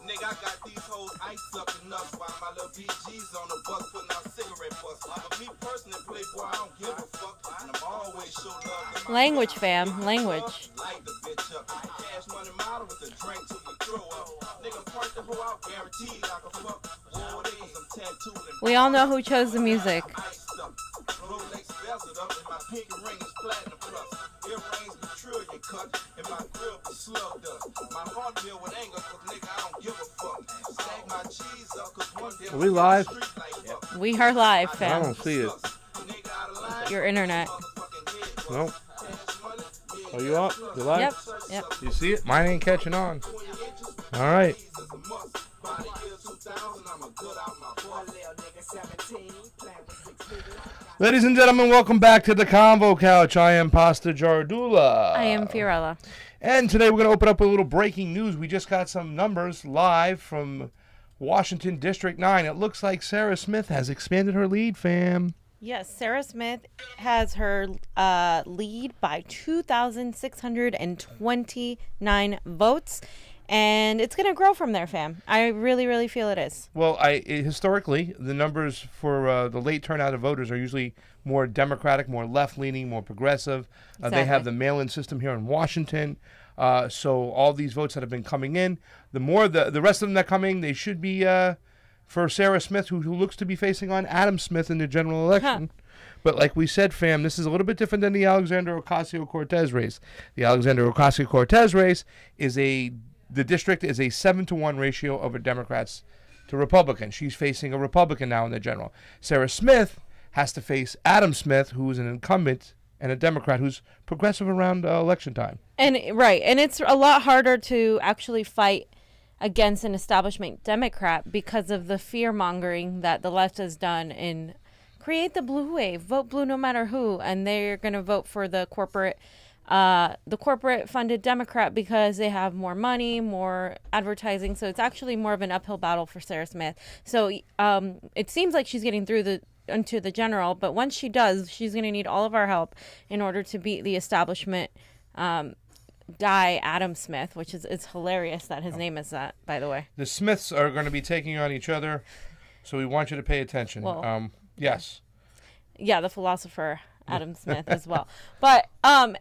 Nigga, I got these hoes ice up and nuts while my little BG's on the bus putting out cigarette butts. But me personally, Playboy, I don't give a fuck. And I'm always show love. Language, fam. Language. Light the bitch up. Cash money model with a drink till we throw up. Nigga, park the hoe out, guaranteed like a fuck. War days, I'm tattooed and We all know who chose the music. iced up. Rolex bezeled up and my pinky ring is platinum plus. Earrings be trillion cut and my grill be slugged up. My heart filled with anger cause nigga I don't give a fuck. Stack my cheese up cause one day Are we live? We are live, I fam. don't see it. Your internet. Nope. Are you up? You live? Yep. Yep. You see it? Mine ain't catching on. All right. Ladies and gentlemen, welcome back to the Convo Couch. I am Pasta Jardula. I am Fiorella. And today we're going to open up with a little breaking news. We just got some numbers live from Washington District 9. It looks like Sarah Smith has expanded her lead, fam. Yes, Sarah Smith has her lead by 2,629 votes. And it's going to grow from there, fam. I really, really feel it is. Well, historically, the numbers for the late turnout of voters are usually more Democratic, more left-leaning, more progressive. They have the mail-in system here in Washington. So all these votes that have been coming in, the more the rest of them that come in, they should be for Sarah Smith, who looks to be facing on Adam Smith in the general election. Huh. But like we said, fam, this is a little bit different than the Alexandria Ocasio-Cortez race. The Alexandria Ocasio-Cortez race is the district is a 7-to-1 ratio over Democrats to Republicans. She's facing a Republican now in the general. Sarah Smith has to face Adam Smith, who is an incumbent and a Democrat who's progressive around election time. And it's a lot harder to actually fight against an establishment Democrat because of the fear-mongering that the left has done in create the blue wave, vote blue no matter who, and they're going to vote for the corporate funded Democrat because they have more money, more advertising. So it's actually more of an uphill battle for Sarah Smith. So it seems like she's getting through into the general, but once she does, she's going to need all of our help in order to beat the establishment guy, Adam Smith, which is it's hilarious that his name is that, by the way. The Smiths are going to be taking on each other, so we want you to pay attention. Well, yes. Yeah, the philosopher Adam Smith as well. But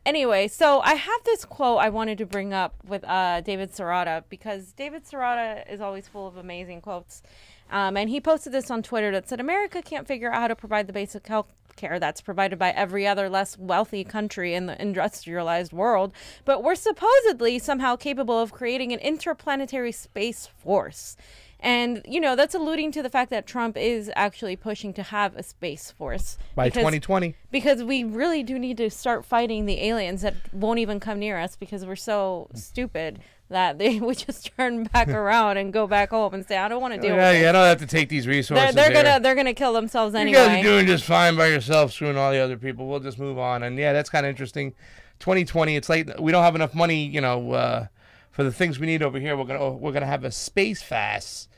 anyway, so I have this quote I wanted to bring up with David Serrata, because David Serrata is always full of amazing quotes. And he posted this on Twitter that said, America can't figure out how to provide the basic health care that's provided by every other less wealthy country in the industrialized world, but we're supposedly somehow capable of creating an interplanetary space force. And, you know, that's alluding to the fact that Trump is actually pushing to have a space force. By 2020. Because we really do need to start fighting the aliens that won't even come near us because we're so stupid that they would just turn back around and go back home and say, I don't want to deal with it. Yeah, I don't have to take these resources. They're gonna kill themselves anyway. You guys are doing just fine by yourself, screwing all the other people. We'll just move on. And yeah, that's kind of interesting. 2020, it's late. We don't have enough money, you know, for the things we need over here. We're gonna have a space fast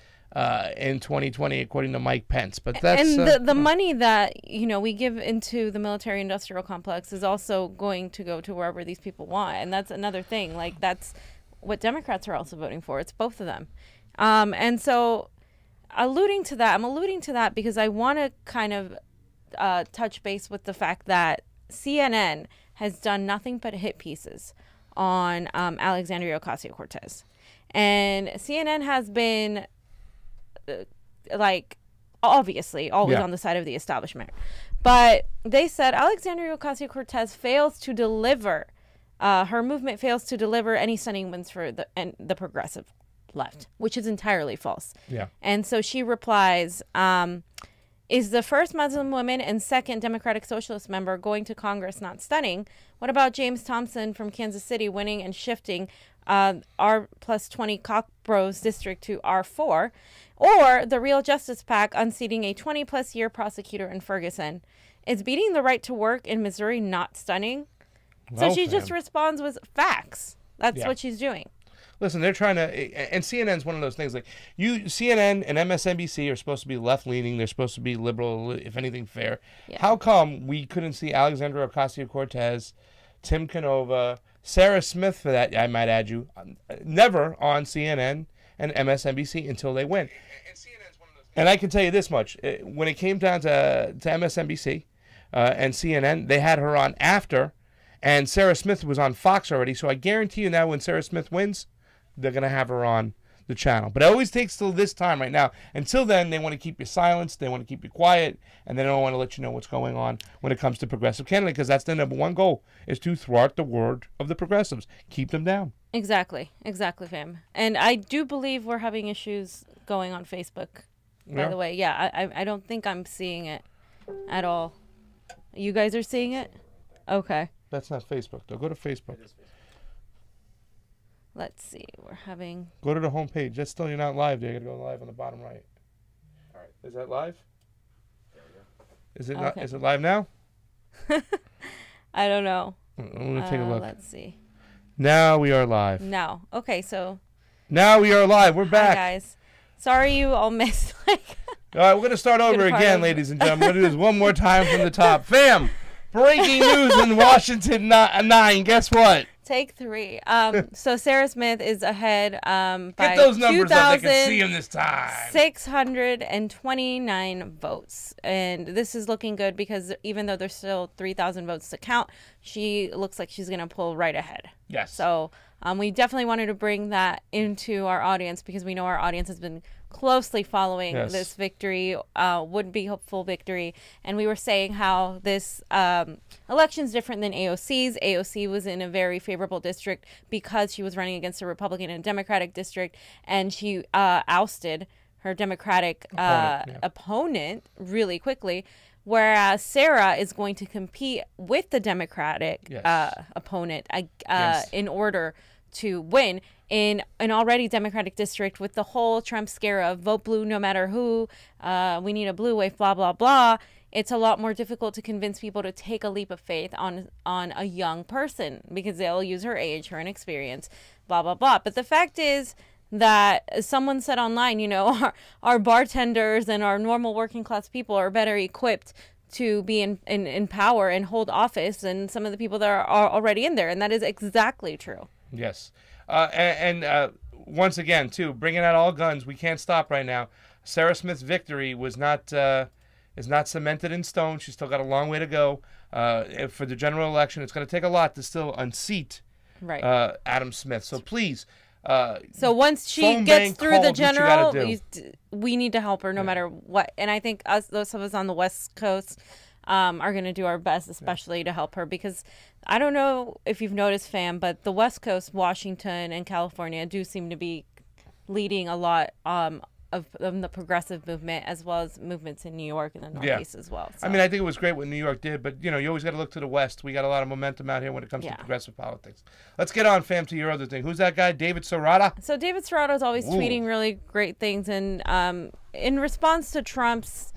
in 2020, according to Mike Pence. But that's the money that, you know, we give into the military-industrial complex is also going to go to wherever these people want, and that's another thing. Like, that's what Democrats are also voting for. It's both of them. And so I'm alluding to that because I want to kind of touch base with the fact that CNN has done nothing but hit pieces on Alexandria Ocasio-Cortez. And CNN has been, like, obviously always on the side of the establishment. But they said Alexandria Ocasio-Cortez fails to deliver her movement fails to deliver any stunning wins for the progressive left, which is entirely false. Yeah. And so she replies, is the first Muslim woman and second Democratic Socialist member going to Congress not stunning? What about James Thompson from Kansas City winning and shifting R+20 Cockbros district to R4? Or the Real Justice PAC unseating a 20-plus year prosecutor in Ferguson? Is beating the right to work in Missouri not stunning? So she just responds with facts. That's what she's doing. Listen, they're trying to, and CNN's one of those things. Like CNN and MSNBC are supposed to be left-leaning. They're supposed to be liberal, if anything, fair. Yeah. How come we couldn't see Alexandria Ocasio-Cortez, Tim Canova, Sarah Smith, for that, I might add you, never on CNN and MSNBC until they win? And I can tell you this much. When it came down to MSNBC and CNN, they had her on after, and Sarah Smith was on Fox already. So I guarantee you now when Sarah Smith wins, they're going to have her on the channel. But it always takes till this time right now. Until then, they want to keep you silenced. They want to keep you quiet. And they don't want to let you know what's going on when it comes to progressive Canada, because that's the number one goal, is to thwart the word of the progressives. Keep them down. Exactly, fam. And I do believe we're having issues going on Facebook, by the way. Yeah, I don't think I'm seeing it at all. You guys are seeing it? Okay. That's not Facebook, though. Go to Facebook. Let's see. We're having... Go to the home page. That's still, you're not live there. You got to go live on the bottom right. All right. Is that live? There we go. Is it not? Is it live now? I don't know. I'm going to take a look. Let's see. Now we are live. Now. Okay, so... Now we are live. We're back. Hi, guys. Sorry you all missed. All right, we're going to start over again, ladies and gentlemen. We're going to do this one more time from the top. Fam, breaking news in Washington 9. Guess what? Take 3. So Sarah Smith is ahead by Get those numbers up. They can see them this time. 629 votes. And this is looking good because even though there's still 3,000 votes to count, she looks like she's going to pull right ahead. Yes. So we definitely wanted to bring that into our audience because we know our audience has been closely following this victory, would-be hopeful victory. And we were saying how this election is different than AOC's. AOC was in a very favorable district because she was running against a Republican and Democratic district, and she ousted her Democratic opponent really quickly. Whereas Sarah is going to compete with the Democratic opponent in order to win in an already Democratic district with the whole Trump scare of vote blue no matter who, we need a blue wave, blah, blah, blah. It's a lot more difficult to convince people to take a leap of faith on a young person because they'll use her age, her inexperience, blah, blah, blah. But the fact is that someone said online, you know, our bartenders and our normal working class people are better equipped to be in power and hold office than some of the people that are already in there. And that is exactly true. Yes. And once again, too, bringing out all guns, we can't stop right now. Sarah Smith's victory is not cemented in stone. She's still got a long way to go. For the general election, it's going to take a lot to still unseat Adam Smith. So please. So once she gets through the general, we need to help her no matter what. And I think those of us on the West Coast are going to do our best, especially to help her, because I don't know if you've noticed, fam, but the West Coast, Washington and California do seem to be leading a lot of the progressive movement, as well as movements in New York and the Northeast as well. So. I mean, I think it was great what New York did, but, you know, you always got to look to the West. We got a lot of momentum out here when it comes to progressive politics. Let's get on, fam, to your other thing. Who's that guy? David Serrata? So David Serrata is always tweeting really great things, and in response to Trump's,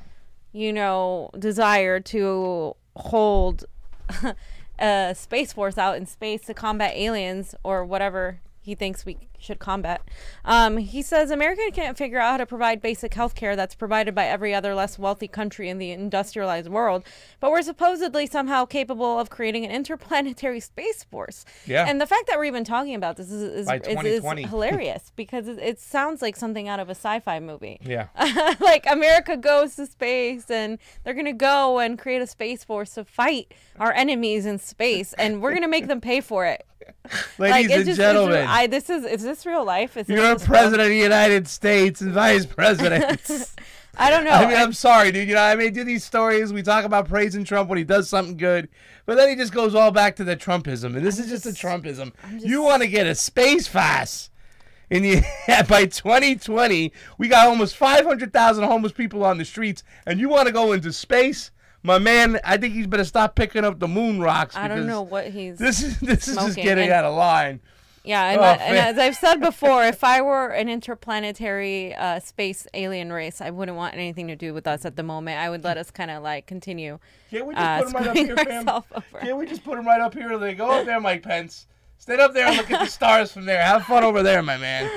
you know, desire to hold a Space Force out in space to combat aliens or whatever he thinks we should combat. He says America can't figure out how to provide basic health care that's provided by every other less wealthy country in the industrialized world, but we're supposedly somehow capable of creating an interplanetary space force. Yeah. And the fact that we're even talking about this is hilarious because it sounds like something out of a sci-fi movie. Yeah. Like America goes to space and they're going to go and create a space force to fight our enemies in space, and we're going to make them pay for it. Ladies and gentlemen, is this real life? You're a president of the United States and vice presidents. I don't know. I mean, I'm sorry, dude. You know, I mean, do these stories. We talk about praising Trump when he does something good, but then he just goes all back to the Trumpism, and this is just a Trumpism. You want to get a space force by 2020? We got almost 500,000 homeless people on the streets, and you want to go into space? My man, I think he's better stop picking up the moon rocks. I don't know what he's This is just getting out of line. Yeah, and as I've said before, if I were an interplanetary space alien race, I wouldn't want anything to do with us at the moment. I would let us kind of like continue. Can't we just put him right up here, fam? Can't we just put him right up here? They go up there, Mike Pence. Stand up there and look at the stars from there. Have fun over there, my man.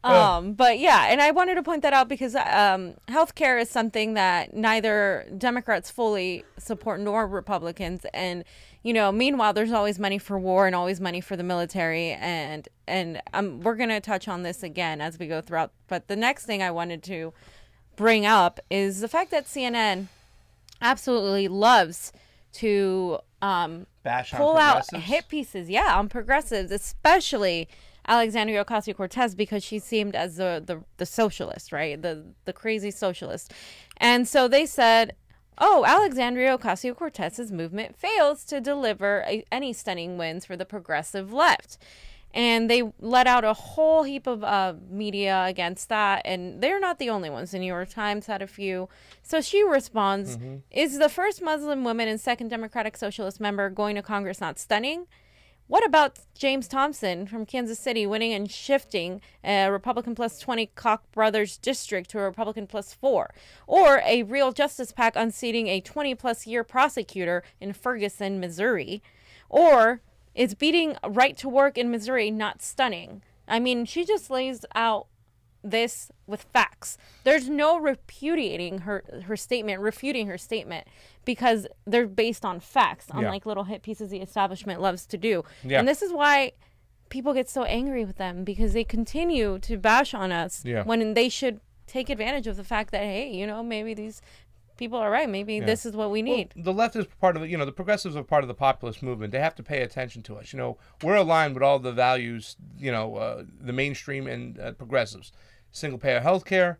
But yeah, and I wanted to point that out because healthcare is something that neither Democrats fully support nor Republicans. And, meanwhile, there's always money for war and always money for the military. And we're going to touch on this again as we go throughout. But the next thing I wanted to bring up is the fact that CNN absolutely loves to pull out hit pieces, on progressives, especially Alexandria Ocasio-Cortez, because she seemed as the socialist, right? The crazy socialist. And so they said, Alexandria Ocasio-Cortez's movement fails to deliver any stunning wins for the progressive left. And they let out a whole heap of media against that. And they're not the only ones. The New York Times had a few. So she responds, is the first Muslim woman and second Democratic Socialist member going to Congress not stunning? What about James Thompson from Kansas City winning and shifting a Republican plus 20 Koch brothers district to a Republican plus 4? Or a Real Justice PAC unseating a 20-plus year prosecutor in Ferguson, Missouri? Or is beating right to work in Missouri not stunning? I mean, she just lays out this with facts. There's no refuting her statement because they're based on facts, unlike little hit pieces the establishment loves to do. Yeah. And this is why people get so angry with them, because they continue to bash on us when they should take advantage of the fact that, hey, maybe these people are right. Maybe this is what we need. Well, the left is part of the progressives are part of the populist movement. They have to pay attention to us. We're aligned with all the values, the mainstream and progressives. Single-payer health care.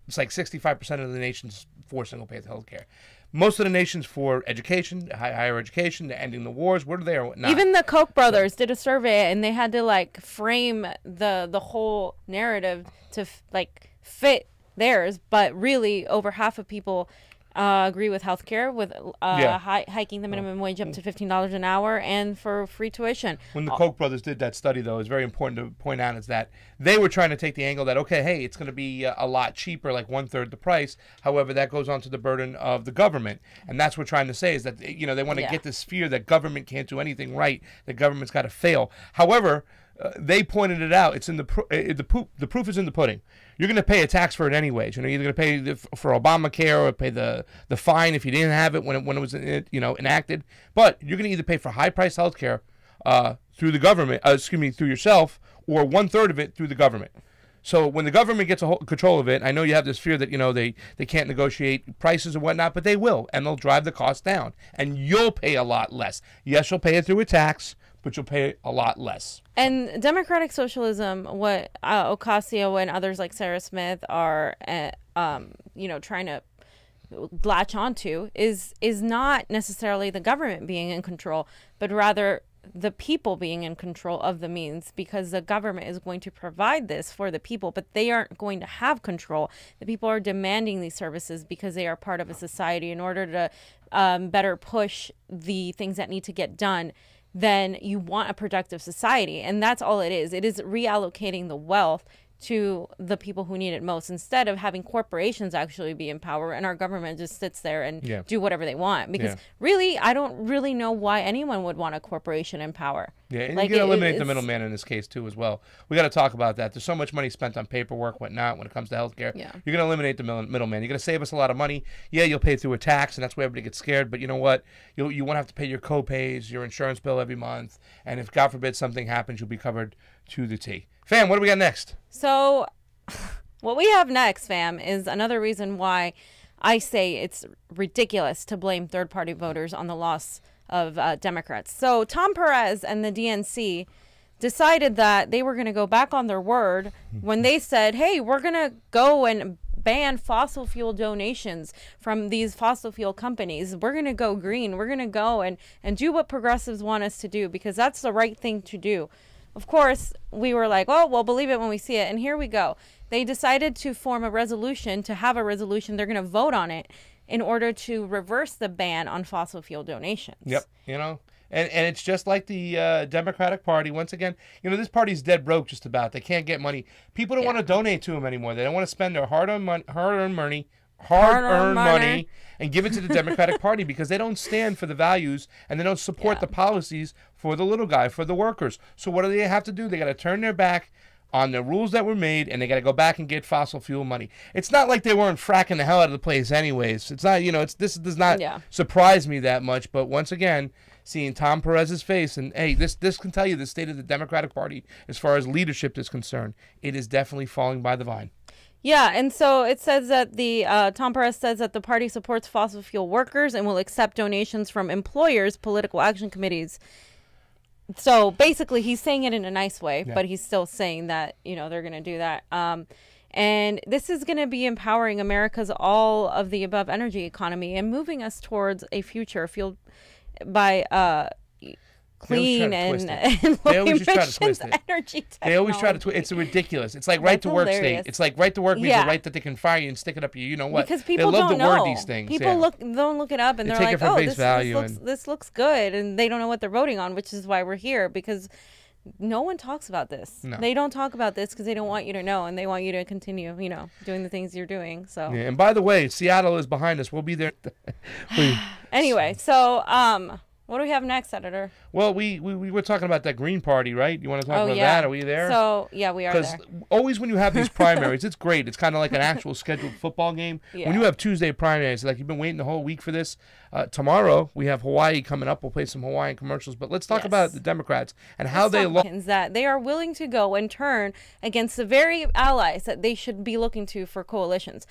It's like 65% of the nation's for single-payer health care. Most of the nation's for education, higher education, ending the wars. We're there or not. Even the Koch brothers did a survey, and they had to frame the whole narrative to fit theirs. But really, over half of people agree with healthcare, with hiking the minimum wage up to $15 an hour, and for free tuition. When the Koch brothers did that study, though, it's very important to point out is that they were trying to take the angle that, okay, hey, it's going to be a lot cheaper, like 1/3 the price. However, that goes on to the burden of the government. And that's what we're trying to say is that, they want to get this fear that government can't do anything right, that government's got to fail. However, they pointed it out. It's in the proof is in the pudding. You're going to pay a tax for it anyways. You're either going to pay for Obamacare or pay the fine if you didn't have it when it was enacted. But you're going to either pay for high-priced health care through the government, through yourself, or 1/3 of it through the government. So when the government gets control of it, I know you have this fear that they can't negotiate prices and whatnot, but they will, and they'll drive the cost down, and you'll pay a lot less. Yes, you'll pay it through a tax, but you'll pay a lot less. And democratic socialism, what Ocasio and others like Sarah Smith are, trying to latch onto is not necessarily the government being in control, but rather the people being in control of the means, because the government is going to provide this for the people, but they aren't going to have control. The people are demanding these services because they are part of a society. In order to better push the things that need to get done, then you want a productive society. And that's all it is. It is reallocating the wealth to the people who need it most, instead of having corporations actually be in power and our government just sits there and do whatever they want. Because really, I don't really know why anyone would want a corporation in power. Yeah, and you can eliminate the middleman in this case too as well. We got to talk about that. There's so much money spent on paperwork, whatnot, when it comes to healthcare. Yeah. You're going to eliminate the middleman. You're going to save us a lot of money. Yeah, you'll pay through a tax, and that's why everybody gets scared. But you know what? You won't have to pay your co-pays, your insurance bill every month. And if, God forbid, something happens, you'll be covered to the T. Fam, what do we got next? So what we have next, fam, is another reason why I say it's ridiculous to blame third-party voters on the loss of Democrats. So Tom Perez and the DNC decided that they were going to go back on their word when they said, hey, we're going to go and ban fossil fuel donations from these fossil fuel companies. We're going to go green. We're going to go and do what progressives want us to do, because that's the right thing to do. Of course, we were like, oh, we'll believe it when we see it. And here we go. They decided to form a resolution, to have a resolution. They're going to vote on it in order to reverse the ban on fossil fuel donations. Yep. And it's just like the Democratic Party. Once again, this party's dead broke just about. They can't get money. People don't want to donate to them anymore. They don't want to spend their hard-earned money hard-earned money and give it to the Democratic Party because they don't stand for the values and they don't support the policies for the little guy, for the workers. So what do they have to do? They got to turn their back on the rules that were made, and they got to go back and get fossil fuel money. It's not like they weren't fracking the hell out of the place anyways. It's not, this does not surprise me that much. But once again, seeing Tom Perez's face, and hey, this can tell you the state of the Democratic Party as far as leadership is concerned. It is definitely falling by the vine. Yeah, and so it says that Tom Perez says that the party supports fossil fuel workers and will accept donations from employers' political action committees. So basically, he's saying it in a nice way, but he's still saying that, they're going to do that. And this is going to be empowering America's all of the above energy economy and moving us towards a future fueled by clean and low emissions energy technology. They always try to twist. It's ridiculous. It's like right to work state. It's like right to work means the right that they can fire you and stick it up you. You know what? Because people they love don't to know. word these things. People don't look it up and they're like, oh, this looks good, and they don't know what they're voting on, which is why we're here, because no one talks about this. No. They don't talk about this because they don't want you to know, and they want you to continue, doing the things you're doing. So. Yeah, and by the way, Seattle is behind us. We'll be there. Anyway, so what do we have next, Editor? Well, we were talking about that Green Party, right? You want to talk about that? Are we there? So, yeah, we are there. Because always when you have these primaries, it's great. It's kind of like an actual scheduled football game. Yeah. When you have Tuesday primaries, like you've been waiting the whole week for this. Tomorrow, we have Hawaii coming up. We'll play some Hawaiian commercials. But let's talk about the Democrats and how they look. That they are willing to go and turn against the very allies that they should be looking to for coalitions.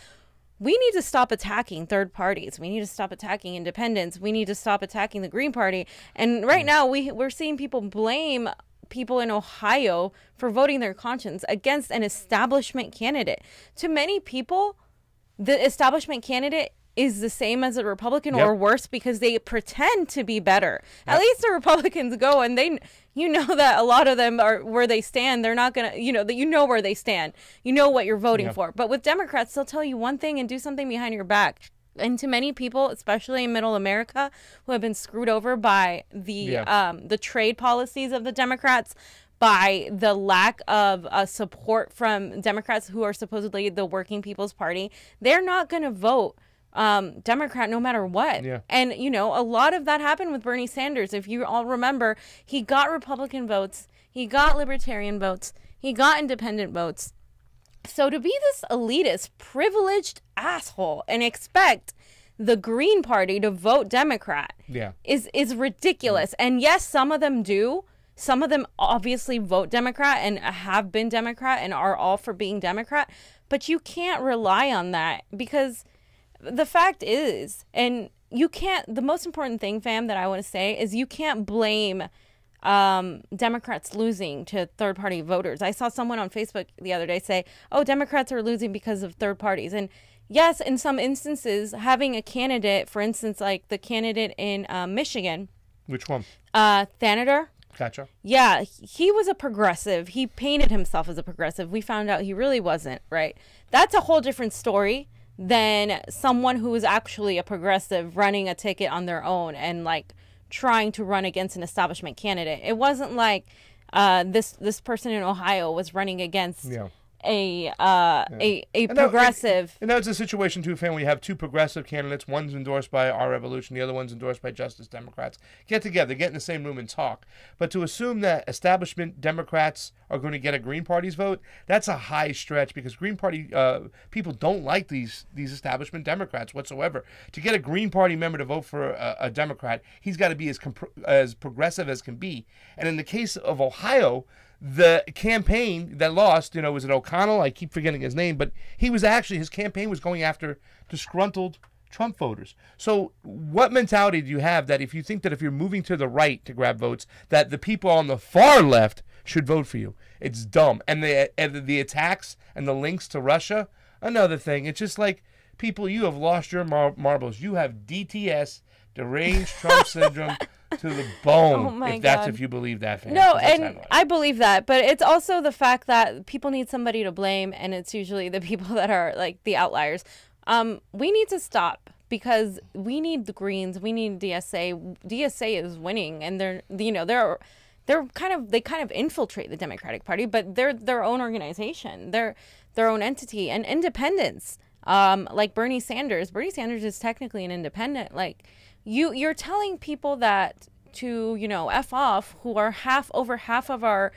We need to stop attacking third parties. We need to stop attacking independents. We need to stop attacking the Green Party. And right now, we're seeing people blame people in Ohio for voting their conscience against an establishment candidate. To many people, the establishment candidate is the same as a Republican or worse because they pretend to be better. At least the Republicans go and they, that a lot of them are where they stand. They're not going to, where they stand. You know what you're voting for. But with Democrats, they'll tell you one thing and do something behind your back. And to many people, especially in middle America, who have been screwed over by the trade policies of the Democrats, by the lack of support from Democrats who are supposedly the working people's party, they're not going to vote Democrat no matter what. Yeah. And, a lot of that happened with Bernie Sanders. If you all remember, he got Republican votes, he got Libertarian votes, he got independent votes. So to be this elitist, privileged asshole and expect the Green Party to vote Democrat is ridiculous. And yes, some of them do. Some of them obviously vote Democrat and have been Democrat and are all for being Democrat. But you can't rely on that because the fact is, and you can't, the most important thing, fam, that I want to say is you can't blame Democrats losing to third-party voters. I saw someone on Facebook the other day say, oh, Democrats are losing because of third parties. And yes, in some instances, having a candidate, for instance, like the candidate in Michigan. Which one? Thanader. Gotcha. Yeah, he was a progressive. He painted himself as a progressive. We found out he really wasn't, right? That's a whole different story than someone who is actually a progressive running a ticket on their own and like trying to run against an establishment candidate. It wasn't like this person in Ohio was running against a progressive. And that's a situation too, fam. We have two progressive candidates. One's endorsed by Our Revolution. The other one's endorsed by Justice Democrats. Get together, get in the same room and talk. But to assume that establishment Democrats are going to get a Green Party's vote, that's a high stretch because Green Party people don't like these establishment Democrats whatsoever. To get a Green Party member to vote for a Democrat, he's got to be as progressive as can be. And in the case of Ohio, the campaign that lost, was it O'Connell? I keep forgetting his name, but his campaign was going after disgruntled Trump voters. So what mentality do you have that if you think that if you're moving to the right to grab votes, that the people on the far left should vote for you? It's dumb. And the attacks and the links to Russia, another thing. It's just like, people, you have lost your marbles. You have DTS, deranged Trump syndrome, to the bone, if you believe that. Fam. No, and I believe that, but it's also the fact that people need somebody to blame, and it's usually the people that are like the outliers. We need to stop because we need the Greens, we need DSA. DSA is winning, and they kind of infiltrate the Democratic Party, but they're their own organization, they're their own entity, and independents. like Bernie Sanders. Bernie Sanders is technically an independent. Like, you're telling people that to, you know, F off, who are over half of our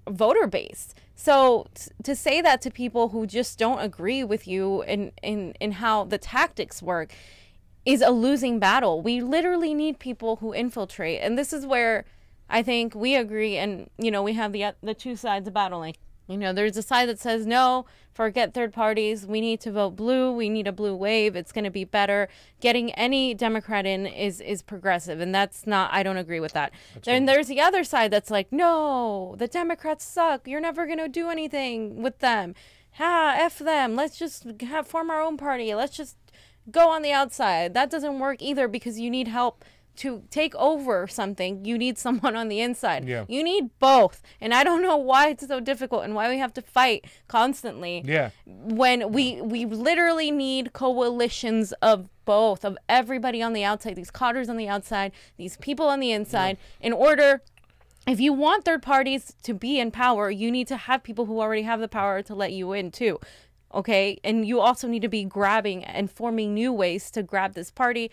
voter base. So to say that to people who just don't agree with you in how the tactics work is a losing battle. We literally need people who infiltrate. And this is where I think we agree, and, you know, we have the two sides battling. You know, there's a side that says, no, forget third parties. We need to vote blue. We need a blue wave. It's going to be better. Getting any Democrat in is progressive. And that's not, I don't agree with that. Then there's the other side that's like, no, the Democrats suck. You're never going to do anything with them. F them. Let's just form our own party. Let's just go on the outside. That doesn't work either, because you need help to take over something. You need someone on the inside. Yeah. You need both. And I don't know why it's so difficult and why we have to fight constantly. Yeah. When we literally need coalitions of both, of everybody on the outside, these codders on the outside, these people on the inside, in order, if you want third parties to be in power, you need to have people who already have the power to let you in too. Okay? And you also need to be grabbing and forming new ways to grab this party.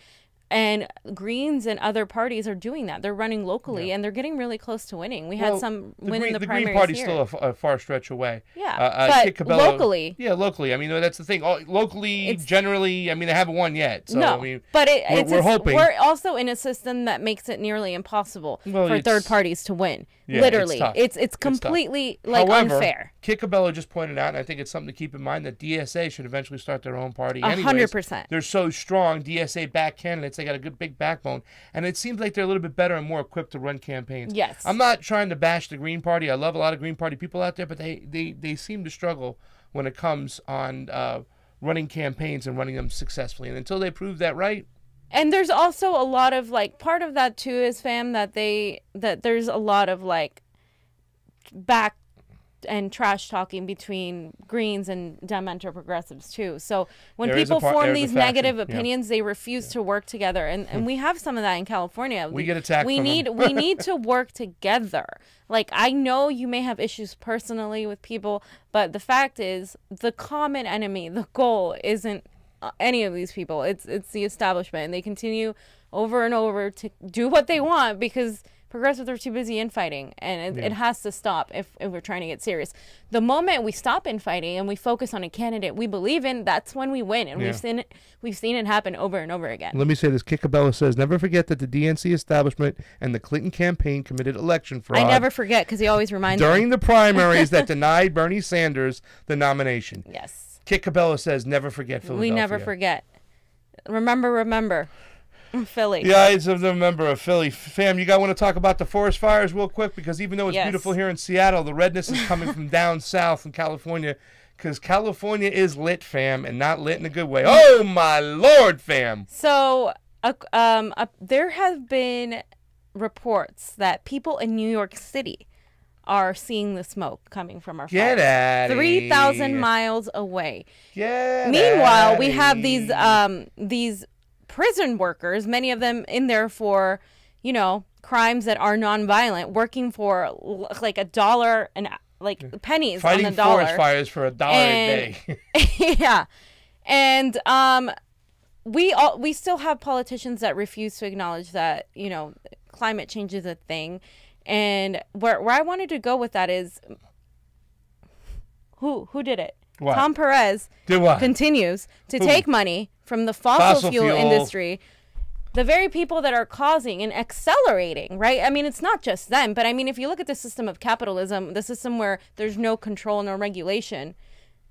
And Greens and other parties are doing that. They're running locally, and they're getting really close to winning. We had some win in the primaries. The Green Party's here. still a far stretch away. Yeah, but locally. Yeah, locally. I mean, that's the thing. Locally, generally, I mean, they haven't won yet. So, no, I mean, but we're hoping. We're also in a system that makes it nearly impossible for third parties to win. Yeah, literally, it's completely However, unfair. Kikabella just pointed out, and I think it's something to keep in mind, that DSA should eventually start their own party. 100%. They're so strong. DSA-backed candidates. They got a good big backbone, and it seems like they're a little bit better and more equipped to run campaigns. Yes. I'm not trying to bash the Green Party. I love a lot of Green Party people out there, but they seem to struggle when it comes on running campaigns and running them successfully. And until they prove that right. And there's also a lot of, like, part of that too is, fam, that there's a lot of, like, back and trash talking between Greens and Dementer progressives too. So when people form these negative opinions, they refuse to work together, and we have some of that in California. We get attacked. We need to work together. Like, I know you may have issues personally with people, but the fact is, the common enemy, the goal, isn't any of these people. It's the establishment, and they continue over and over to do what they want because progressives are too busy infighting, and it has to stop if we're trying to get serious. The moment we stop infighting and we focus on a candidate we believe in, that's when we win, and we've seen it happen over and over again. Let me say this. Kikabella says, never forget that the DNC establishment and the Clinton campaign committed election fraud. I never forget, because he always reminds me. During the primaries that denied Bernie Sanders the nomination. Yes. Kikabella says, never forget Philadelphia. We never forget. Remember. Philly. Yeah, I'm a member of Philly. Fam, you guys want to talk about the forest fires real quick? Because even though it's beautiful here in Seattle, the redness is coming from down south in California. Because California is lit, fam, and not lit in a good way. Oh, my Lord, fam. So there have been reports that people in New York City are seeing the smoke coming from our fires. Get out of 3,000 miles away. Meanwhile, we have these prison workers, many of them in there for, crimes that are nonviolent, working for like $1 and like pennies fighting on the dollar. Forest fires for $1 a day. Yeah, and we still have politicians that refuse to acknowledge that climate change is a thing. And where I wanted to go with that is, who did it? What? Tom Perez did what? Continues to take money from the fossil fuel industry, the very people that are causing and accelerating, right? I mean, it's not just them, but I mean, if you look at the system of capitalism, the system where there's no control, no regulation,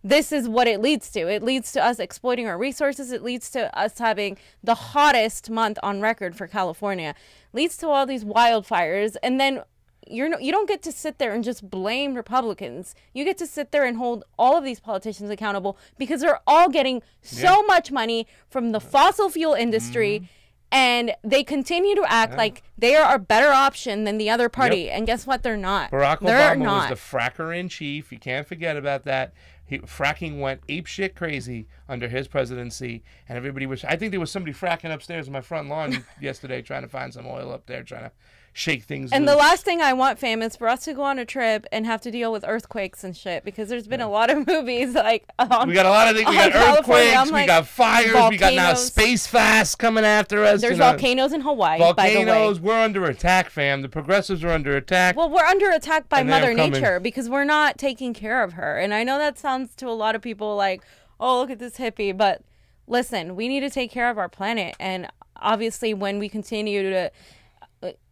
this is what it leads to. It leads to us exploiting our resources. It leads to us having the hottest month on record for California. Leads to all these wildfires, and then you don't get to sit there and just blame Republicans. You get to sit there and hold all of these politicians accountable because they're all getting so much money from the fossil fuel industry, and they continue to act like they are a better option than the other party. And guess what? They're not. Barack Obama was the fracker in chief. You can't forget about that. Fracking went apeshit crazy under his presidency, and everybody was. I think there was somebody fracking upstairs in my front lawn yesterday, trying to find some oil up there, trying to shake things And loose. the last thing I want, fam, is for us to go on a trip and have to deal with earthquakes and shit, because there's been a lot of movies like we got a lot of things. We got earthquakes, we got fires, volcanoes. We got now space fast coming after us. There's volcanoes in Hawaii, volcanoes, by the way. We're under attack, fam. The progressives are under attack. Well, we're under attack by Mother Nature because we're not taking care of her. And I know that sounds to a lot of people like, oh, look at this hippie. But listen, we need to take care of our planet. And obviously, when we continue to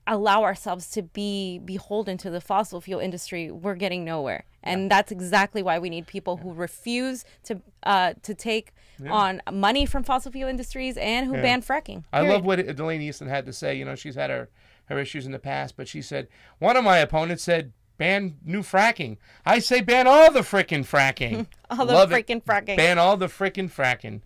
allow ourselves to be beholden to the fossil fuel industry, we're getting nowhere. And that's exactly why we need people who refuse to take on money from fossil fuel industries and who ban fracking. I love what Delaney Easton had to say. You know, she's had her issues in the past, but she said, one of my opponents said, ban new fracking. I say ban all the frickin' fracking. All the frickin' fracking. Ban all the frickin' fracking.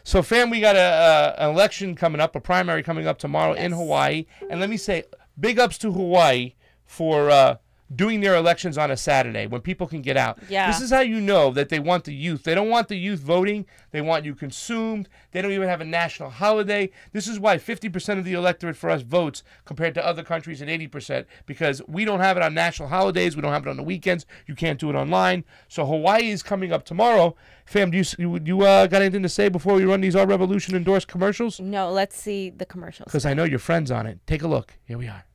So, fam, we got an election coming up, a primary coming up tomorrow in Hawaii. And let me say, big ups to Hawaii for doing their elections on a Saturday when people can get out. Yeah. This is how you know that they want the youth. They don't want the youth voting. They want you consumed. They don't even have a national holiday. This is why 50% of the electorate for us votes compared to other countries at 80%, because we don't have it on national holidays. We don't have it on the weekends. You can't do it online. So Hawaii is coming up tomorrow. Fam, do you got anything to say before we run these Our Revolution endorsed commercials? No, let's see the commercials. Because I know your friend's on it. Take a look. Here we are.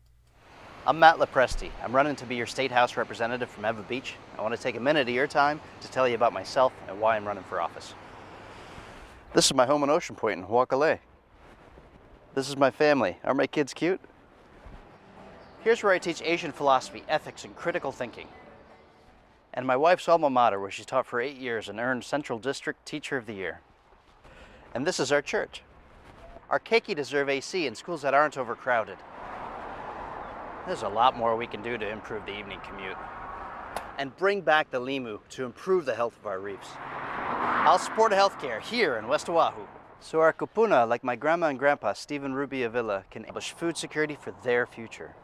I'm Matt Lepresti. I'm running to be your State House representative from Eva Beach. I want to take a minute of your time to tell you about myself and why I'm running for office. This is my home in Ocean Point in Waikale. This is my family. Are my kids cute? Here's where I teach Asian philosophy, ethics, and critical thinking. And my wife's alma mater, where she taught for 8 years and earned Central District Teacher of the Year. And this is our church. Our keiki deserve AC in schools that aren't overcrowded. There's a lot more we can do to improve the evening commute and bring back the limu to improve the health of our reefs. I'll support healthcare here in West Oahu, so our kupuna, like my grandma and grandpa, Stephen Ruby Avila, can establish food security for their future.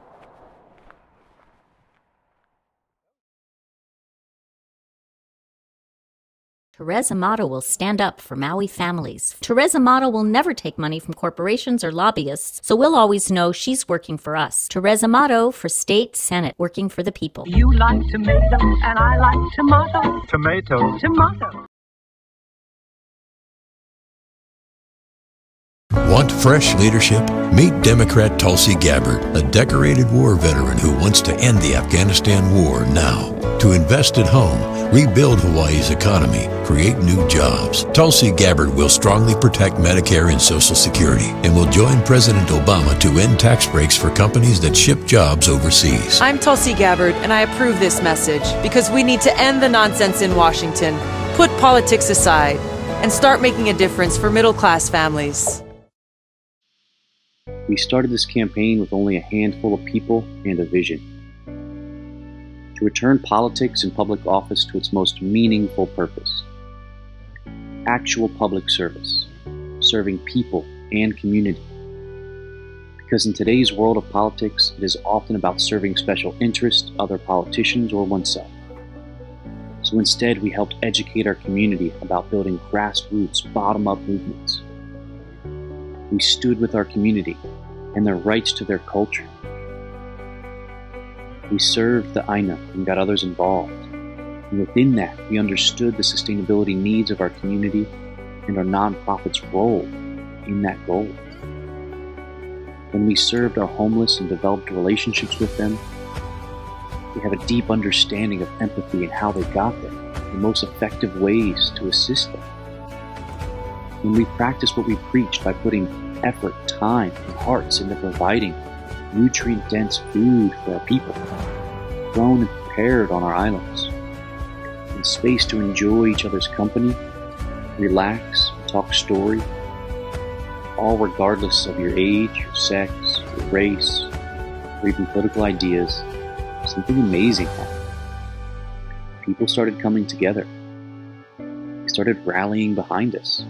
Teresa Amato will stand up for Maui families. Teresa Amato will never take money from corporations or lobbyists, so we'll always know she's working for us. Teresa Amato for State Senate, working for the people. You like tomato, and I like tomato. Tomato. Tomato. Want fresh leadership? Meet Democrat Tulsi Gabbard, a decorated war veteran who wants to end the Afghanistan war now. To invest at home, rebuild Hawaii's economy, create new jobs. Tulsi Gabbard will strongly protect Medicare and Social Security and will join President Obama to end tax breaks for companies that ship jobs overseas. I'm Tulsi Gabbard, and I approve this message because we need to end the nonsense in Washington, put politics aside, and start making a difference for middle-class families. We started this campaign with only a handful of people and a vision. To return politics and public office to its most meaningful purpose. Actual public service, serving people and community. Because in today's world of politics, it is often about serving special interests, other politicians, or oneself. So instead, we helped educate our community about building grassroots, bottom-up movements. We stood with our community and their rights to their culture. We served the Aina and got others involved. And within that, we understood the sustainability needs of our community and our nonprofit's role in that goal. When we served our homeless and developed relationships with them, we have a deep understanding of empathy and how they got there, the most effective ways to assist them. When we practice what we preach by putting effort, time, and hearts into providing nutrient-dense food for our people, grown and prepared on our islands, and space to enjoy each other's company, relax, talk story, all regardless of your age, your sex, your race, or even political ideas. Something amazing happened. People started coming together. They started rallying behind us.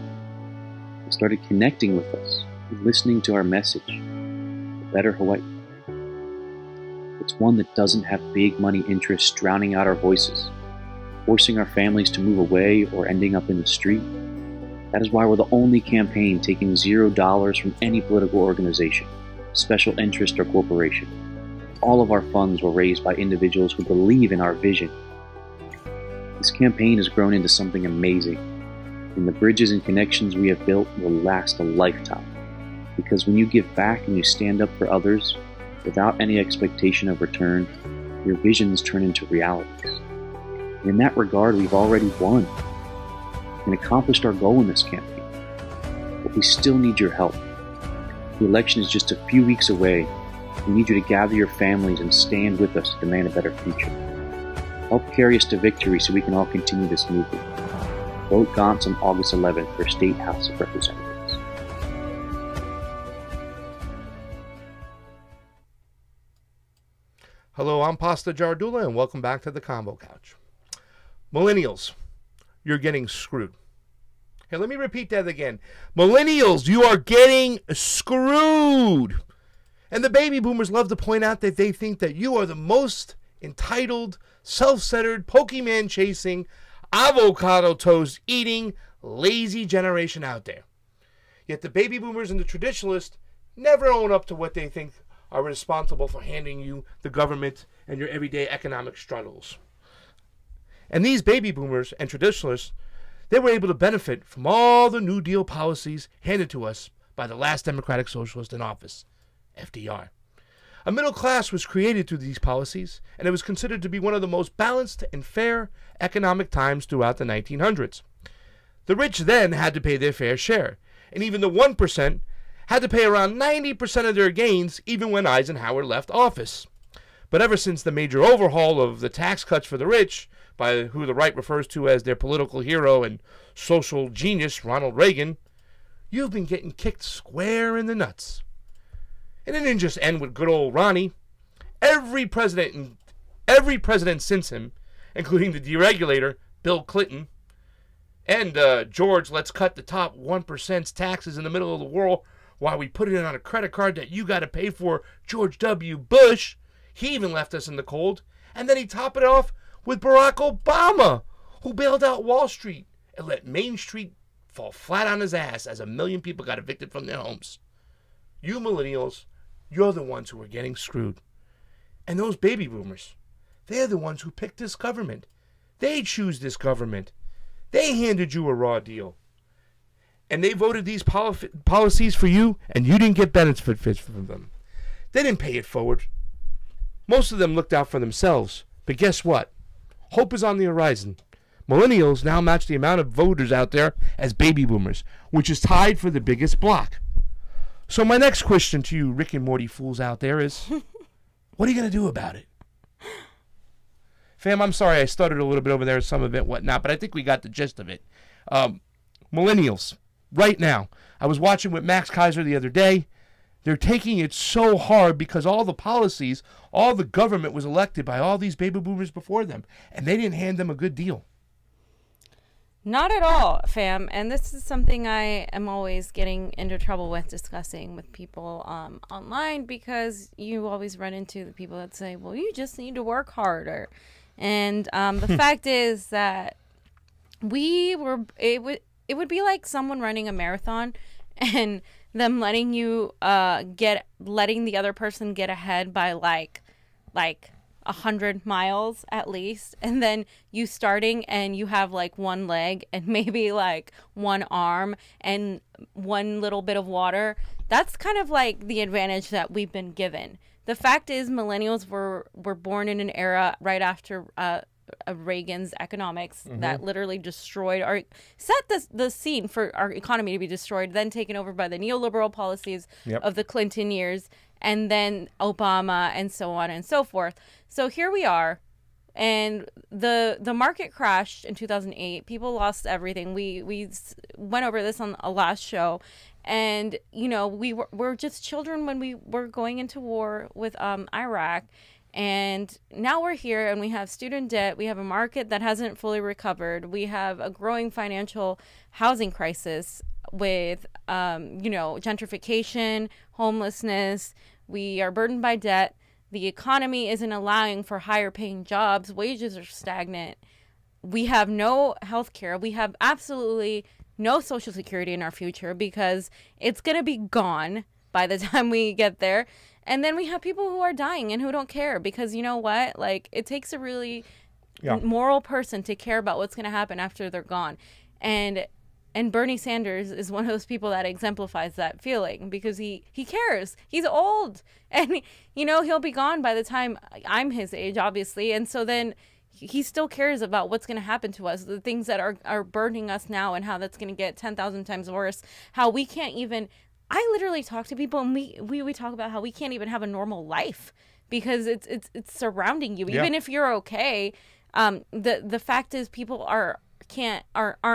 They started connecting with us and listening to our message, a better Hawaii. It's one that doesn't have big money interests drowning out our voices, forcing our families to move away or ending up in the street. That is why we're the only campaign taking $0 from any political organization, special interest, or corporation. all of our funds were raised by individuals who believe in our vision. This campaign has grown into something amazing, and the bridges and connections we have built will last a lifetime. Because when you give back and you stand up for others, without any expectation of return, your visions turn into realities. And in that regard, we've already won and accomplished our goal in this campaign. But we still need your help. The election is just a few weeks away. We need you to gather your families and stand with us to demand a better future. Help carry us to victory so we can all continue this movement. Vote Gantz on August 11th for State House of Representatives. Hello, I'm Pasta Jardula, and welcome back to the Convo Couch. Millennials, you're getting screwed. Hey, let me repeat that again. Millennials, you are getting screwed. And the baby boomers love to point out that they think that you are the most entitled, self-centered, Pokemon chasing, avocado toast eating, lazy generation out there. Yet the baby boomers and the traditionalists never own up to what they think are responsible for handing you the government and your everyday economic struggles. And these baby boomers and traditionalists, they were able to benefit from all the New Deal policies handed to us by the last Democratic Socialist in office, FDR. A middle class was created through these policies, and it was considered to be one of the most balanced and fair economic times throughout the 1900s. The rich then had to pay their fair share, and even the 1% had to pay around 90% of their gains even when Eisenhower left office. But ever since the major overhaul of the tax cuts for the rich, by who the right refers to as their political hero and social genius, Ronald Reagan, you've been getting kicked square in the nuts. And it didn't just end with good old Ronnie. Every president since him, including the deregulator, Bill Clinton, and George, let's cut the top 1%'s taxes in the middle of the world while we put it on a credit card that you got to pay for, George W. Bush. He even left us in the cold. And then he topped it off with Barack Obama, who bailed out Wall Street and let Main Street fall flat on his ass as 1 million people got evicted from their homes. You millennials, you're the ones who are getting screwed. And those baby boomers, they're the ones who picked this government. They choose this government. They handed you a raw deal. And they voted these policies for you, and you didn't get benefits from them. They didn't pay it forward. Most of them looked out for themselves. But guess what? Hope is on the horizon. Millennials now match the amount of voters out there as baby boomers, which is tied for the biggest block. So my next question to you Rick and Morty fools out there is, what are you going to do about it? Fam, I'm sorry I stuttered a little bit over there, some of it, whatnot, but I think we got the gist of it. Millennials, right now, I was watching with Max Kaiser the other day. They're taking it so hard because all the policies, all the government was elected by all these baby boomers before them, and they didn't hand them a good deal. Not at all, fam. And this is something I am always getting into trouble with discussing with people online, because you always run into the people that say, well, you just need to work harder. And the fact is that it would be like someone running a marathon and them letting you letting the other person get ahead by like 100 miles at least, and then you starting and you have like one leg and maybe like one arm and one little bit of water. That's kind of like the advantage that we've been given. The fact is, millennials were born in an era right after Reagan's economics that literally destroyed set the scene for our economy to be destroyed, then taken over by the neoliberal policies of the Clinton years, and then Obama, and so on and so forth. So here we are, and the market crashed in 2008. People lost everything. We went over this on a last show, and you know we're just children when we were going into war with Iraq. And now we're here, and we have student debt. We have a market that hasn't fully recovered. We have a growing financial housing crisis with, gentrification, homelessness. We are burdened by debt. The economy isn't allowing for higher paying jobs. Wages are stagnant. We have no health care. We have absolutely no Social Security in our future because it's going to be gone by the time we get there. And then we have people who are dying and who don't care because you know what? Like, it takes a really moral person to care about what's going to happen after they're gone. And Bernie Sanders is one of those people that exemplifies that feeling because he cares. He's old and, you know, he'll be gone by the time I'm his age, obviously. And so then he still cares about what's going to happen to us, the things that are burdening us now and how that's going to get 10,000 times worse, how we can't even, I literally talk to people and we talk about how we can't even have a normal life because it's surrounding you. Even if you're okay, the fact is people aren't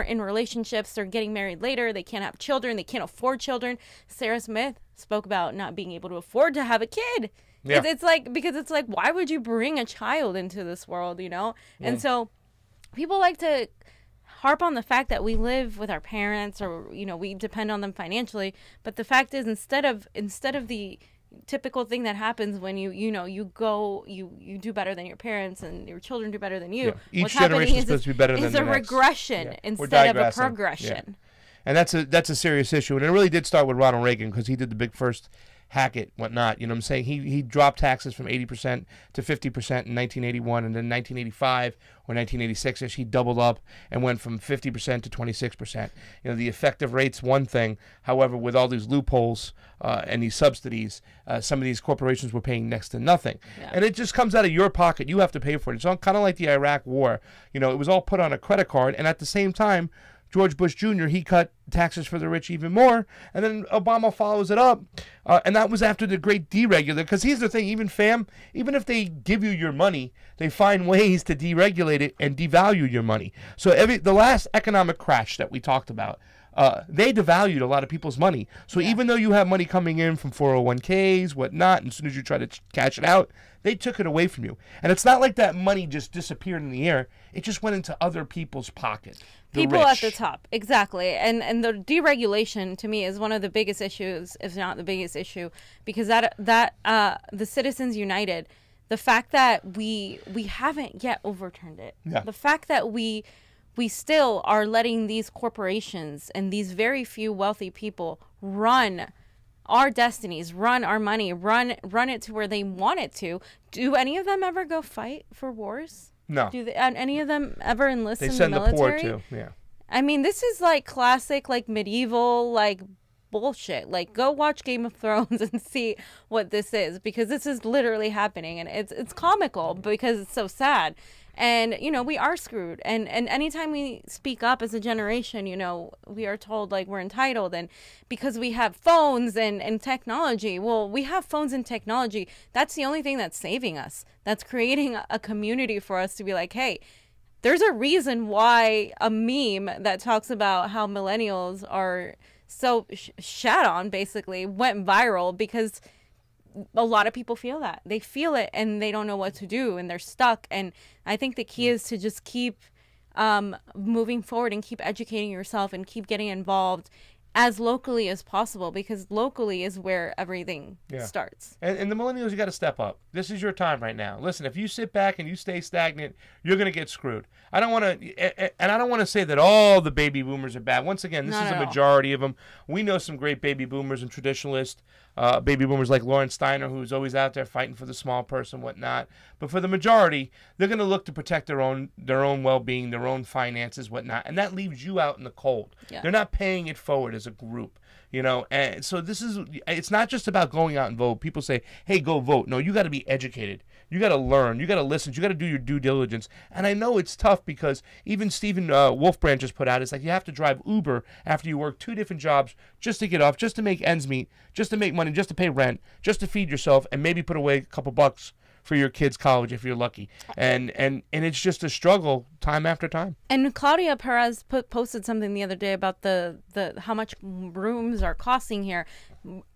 in relationships. They're getting married later. They can't have children. They can't afford children. Sarah Smith spoke about not being able to afford to have a kid. Yeah. It's like, because it's like, why would you bring a child into this world, you know? Yeah. And so people like to harp on the fact that we live with our parents or, you know, we depend on them financially. But the fact is, instead of the typical thing that happens when you do better than your parents and your children do better than you. Yeah. Each generation is supposed to be better than the next. It's a regression instead of a progression. Yeah. And that's a serious issue. And it really did start with Ronald Reagan because he did the big first Hackett, whatnot. You know what I'm saying? He dropped taxes from 80% to 50% in 1981, and then 1985 or 1986ish, he doubled up and went from 50% to 26%. You know, the effective rate's one thing. However, with all these loopholes and these subsidies, some of these corporations were paying next to nothing. Yeah. And it just comes out of your pocket. You have to pay for it. It's kind of like the Iraq War. You know, it was all put on a credit card, and at the same time, George Bush Jr., he cut taxes for the rich even more, and then Obama follows it up, and that was after the great deregulator, because here's the thing, even if they give you your money, they find ways to deregulate it and devalue your money. So the last economic crash that we talked about, they devalued a lot of people's money. So even though you have money coming in from 401ks, whatnot, and as soon as you try to cash it out, they took it away from you. And it's not like that money just disappeared in the air. It just went into other people's pockets. People at the top, exactly. And the deregulation, to me, is one of the biggest issues, if not the biggest issue, because that the Citizens United, the fact that we haven't yet overturned it, the fact that we still are letting these corporations and these very few wealthy people run our destinies, run our money, run it to where they want it to. Do any of them ever go fight for wars? No. Do any of them ever enlist in the military? They send the poor too, yeah. I mean, this is like classic, like medieval, like bullshit. Like, go watch Game of Thrones and see what this is, because this is literally happening, and it's comical because it's so sad. And, you know, we are screwed. And anytime we speak up as a generation, you know, we are told, like, we're entitled. And because we have phones and technology, well, we have phones and technology. That's the only thing that's saving us. That's creating a community for us to be like, hey, there's a reason why a meme that talks about how millennials are so shat on, basically, went viral, because a lot of people feel that. They feel it and they don't know what to do and they're stuck. And I think the key is to just keep moving forward and keep educating yourself and keep getting involved as locally as possible, because locally is where everything starts. And the millennials, you got to step up. This is your time right now. Listen, if you sit back and you stay stagnant, you're going to get screwed. I don't want to say that all the baby boomers are bad. Once again, this is a majority of them. We know some great baby boomers and traditionalists, baby boomers like Lawrence Steiner, who's always out there fighting for the small person, whatnot. But for the majority, they're going to look to protect their own well-being, their own finances, whatnot, and that leaves you out in the cold. Yeah. They're not paying it forward as a group, you know. And so it's not just about going out and vote. People say, hey, go vote. No, you got to be educated. You got to learn. You got to listen. You got to do your due diligence. And I know it's tough, because even Stephen Wolfbrand just put out, it's like you have to drive Uber after you work 2 different jobs just to get off, just to make ends meet, just to make money, just to pay rent, just to feed yourself, and maybe put away a couple bucks for your kids' college if you're lucky. And it's just a struggle time after time. And Claudia Perez posted something the other day about the how much rooms are costing here.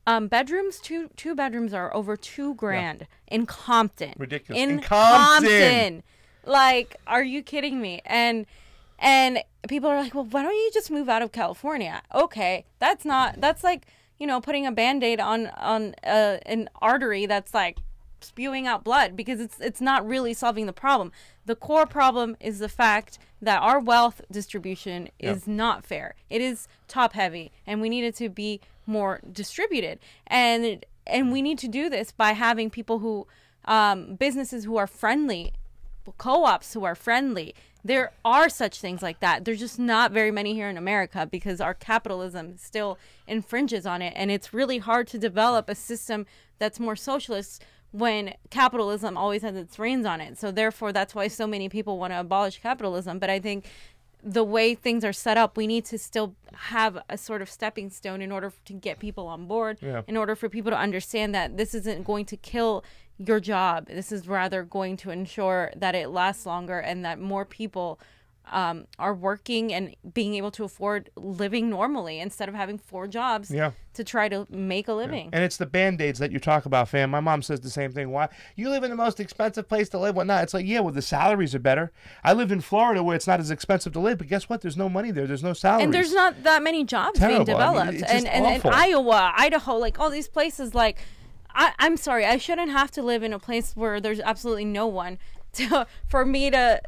Bedrooms, two bedrooms are over $2,000 in Compton. Ridiculous. In Compton. Like, are you kidding me? And people are like, well, why don't you just move out of California? Okay, that's like, you know, putting a Band-Aid on an artery that's like spewing out blood, because it's not really solving the problem. The core problem is the fact that our wealth distribution is not fair. It is top heavy, and we need it to be more distributed. And And we need to do this by having people who, businesses who are friendly, co-ops who are friendly. There are such things like that. There's just not very many here in America because our capitalism still infringes on it. And it's really hard to develop a system that's more socialist when capitalism always has its reins on it. So therefore, that's why so many people want to abolish capitalism. But I think the way things are set up, we need to still have a sort of stepping stone in order to get people on board, in order for people to understand that this isn't going to kill your job. This is rather going to ensure that it lasts longer and that more people are working and being able to afford living normally instead of having 4 jobs to try to make a living. And it's the Band-Aids that you talk about, fam. My mom says the same thing. Why? You live in the most expensive place to live. Whatnot. It's like, yeah, well, the salaries are better. I lived in Florida where it's not as expensive to live, but guess what? There's no money there. There's no salaries. And there's not that many jobs being developed. I mean, and Iowa, Idaho, like all these places, like, I'm sorry, I shouldn't have to live in a place where there's absolutely no one for me to,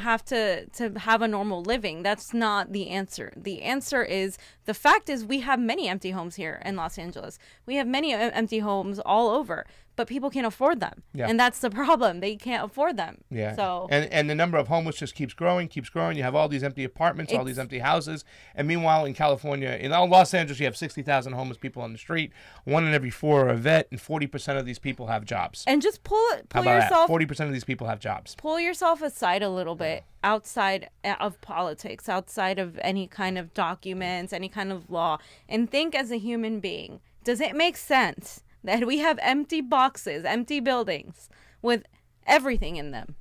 have to have a normal living. That's not the answer. The answer is, the fact is we have many empty homes here in Los Angeles. We have many empty homes all over, but people can't afford them. And that's the problem. They can't afford them. So and the number of homeless just keeps growing. You have all these empty apartments, all these empty houses. And meanwhile, in California, in Los Angeles, you have 60,000 homeless people on the street. 1 in every 4 are a vet, and 40% of these people have jobs. And just pull That? yourself. 40% of these people have jobs. Pull yourself aside a little bit, outside of politics, outside of any kind of documents, any kind of law, and think as a human being. Does it make sense that we have empty boxes, empty buildings with everything in them,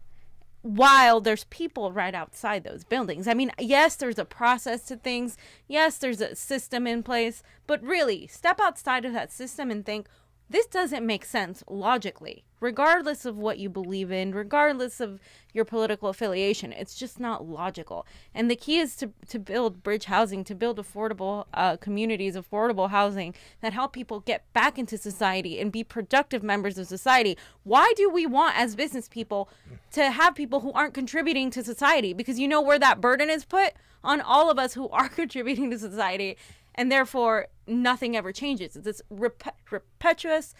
while there's people right outside those buildings? I mean, yes, there's a process to things. Yes, there's a system in place. But really, step outside of that system and think, this doesn't make sense logically, regardless of what you believe in, regardless of your political affiliation. It's just not logical. And the key is to build bridge housing, to build affordable communities, affordable housing that help people get back into society and be productive members of society. Why do we want, as business people, to have people who aren't contributing to society? Because you know where that burden is put? On all of us who are contributing to society. And therefore, nothing ever changes. It's this repetitious,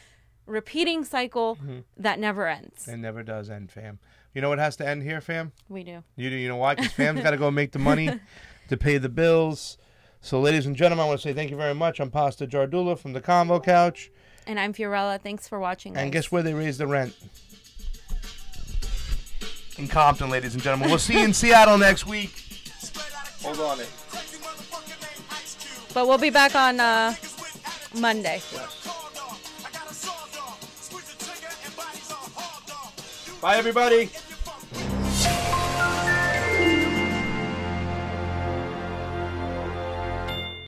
repeating cycle that never ends. It never does end, fam. You know what has to end here, fam? We do. You do. You know why? Because fam's got to go make the money to pay the bills. So, ladies and gentlemen, I want to say thank you very much. I'm Pasta Jardula from the Convo Couch. And I'm Fiorella. Thanks for watching, guys. And guess where they raise the rent? In Compton, ladies and gentlemen. We'll see you in Seattle next week. Hold on it. But we'll be back on Monday. Bye, everybody.